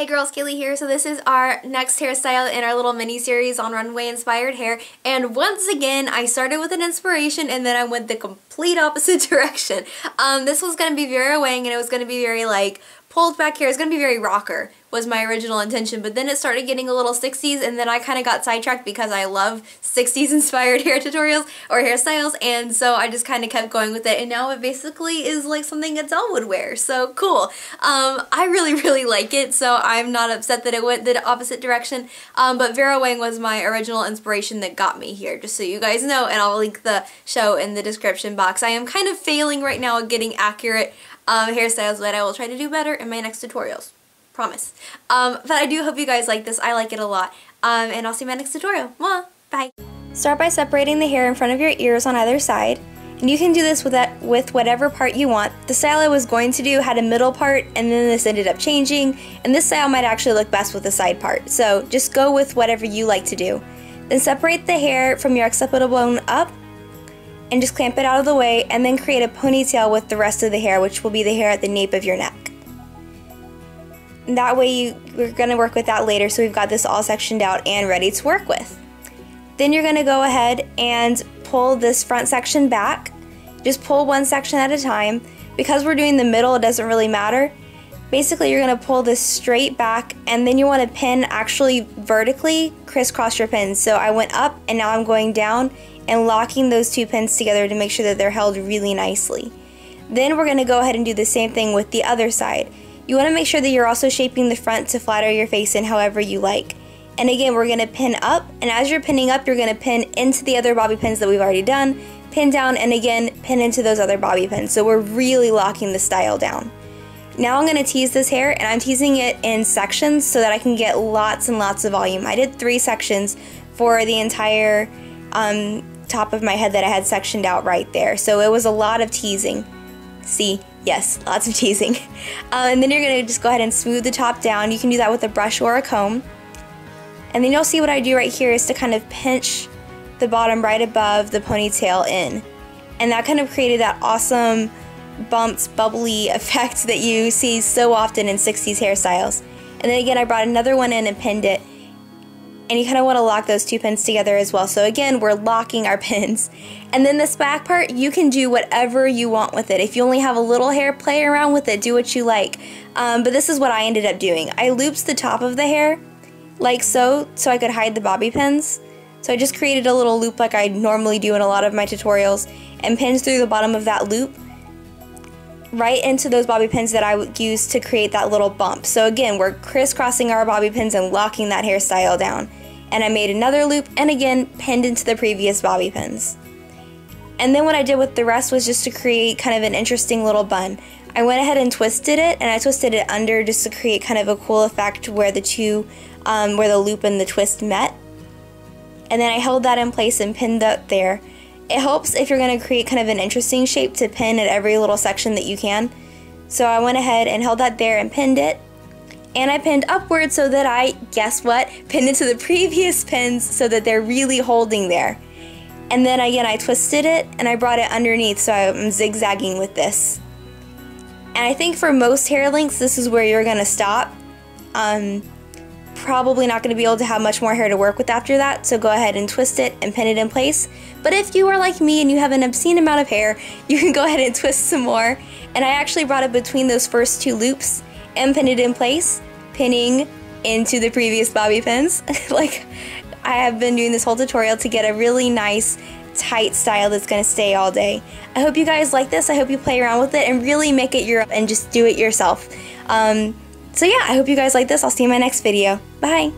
Hey girls, Kaylee here. So this is our next hairstyle in our little mini series on runway inspired hair, and once again I started with an inspiration and then I went the complete opposite direction. This was going to be Vera Wang and it was going to be very like pulled back hair. It's going to be very rocker was my original intention, but then it started getting a little 60s and then I kind of got sidetracked because I love 60s inspired hair tutorials or hairstyles, and so I just kind of kept going with it, and now it basically is like something Adele would wear. So cool. I really like it, so I'm not upset that it went the opposite direction, but Vera Wang was my original inspiration that got me here, just so you guys know, and I'll link the show in the description box. I am kind of failing right now at getting accurate hairstyles, but I will try to do better in my next tutorials. Promise. But I do hope you guys like this. I like it a lot. And I'll see you in my next tutorial. Mwah! Bye! Start by separating the hair in front of your ears on either side. And you can do this with whatever part you want. The style I was going to do had a middle part, and then this ended up changing. And this style might actually look best with the side part. So just go with whatever you like to do. Then separate the hair from your occipital bone up, and just clamp it out of the way, and then create a ponytail with the rest of the hair, which will be the hair at the nape of your neck. And that way we're going to work with that later, so we've got this all sectioned out and ready to work with. Then you're going to go ahead and pull this front section back. Just pull one section at a time. Because we're doing the middle, it doesn't really matter. Basically, you're going to pull this straight back, and then you want to pin actually vertically, crisscross your pins. So I went up and now I'm going down and locking those two pins together to make sure that they're held really nicely. Then we're going to go ahead and do the same thing with the other side. You want to make sure that you're also shaping the front to flatter your face in however you like. And again, we're going to pin up, and as you're pinning up, you're going to pin into the other bobby pins that we've already done, pin down, and again, pin into those other bobby pins. So we're really locking the style down. Now I'm going to tease this hair, and I'm teasing it in sections so that I can get lots and lots of volume. I did 3 sections for the entire top of my head that I had sectioned out right there. So it was a lot of teasing. See? Yes, lots of teasing. And then you're going to just go ahead and smooth the top down. You can do that with a brush or a comb. And then you'll see what I do right here is to kind of pinch the bottom right above the ponytail in. And that kind of created that awesome bumped, bubbly effect that you see so often in 60s hairstyles. And then again, I brought another one in and pinned it. And you kind of want to lock those two pins together as well. So again, we're locking our pins. And then this back part, you can do whatever you want with it. If you only have a little hair, play around with it, do what you like. But this is what I ended up doing. I looped the top of the hair like so I could hide the bobby pins. So I just created a little loop like I normally do in a lot of my tutorials, and pinned through the bottom of that loop right into those bobby pins that I would use to create that little bump. So again, we're crisscrossing our bobby pins and locking that hairstyle down. And I made another loop and again pinned into the previous bobby pins. And then what I did with the rest was just to create kind of an interesting little bun. I went ahead and twisted it, and I twisted it under just to create kind of a cool effect where the two, where the loop and the twist met. And then I held that in place and pinned that there. It helps if you're going to create kind of an interesting shape to pin at every little section that you can. So I went ahead and held that there and pinned it. And I pinned upward so that I, guess what, pinned into the previous pins so that they're really holding there. And then again, I twisted it and I brought it underneath, so I'm zigzagging with this. And I think for most hair lengths, this is where you're going to stop. Probably not going to be able to have much more hair to work with after that, so go ahead and twist it and pin it in place. But if you are like me and you have an obscene amount of hair, you can go ahead and twist some more. And I actually brought it between those first 2 loops and pin it in place, pinning into the previous bobby pins. Like I have been doing this whole tutorial to get a really nice tight style that's going to stay all day. I hope you guys like this. I hope you play around with it and really make it your own and just do it yourself. So yeah, I hope you guys like this. I'll see you in my next video. Bye!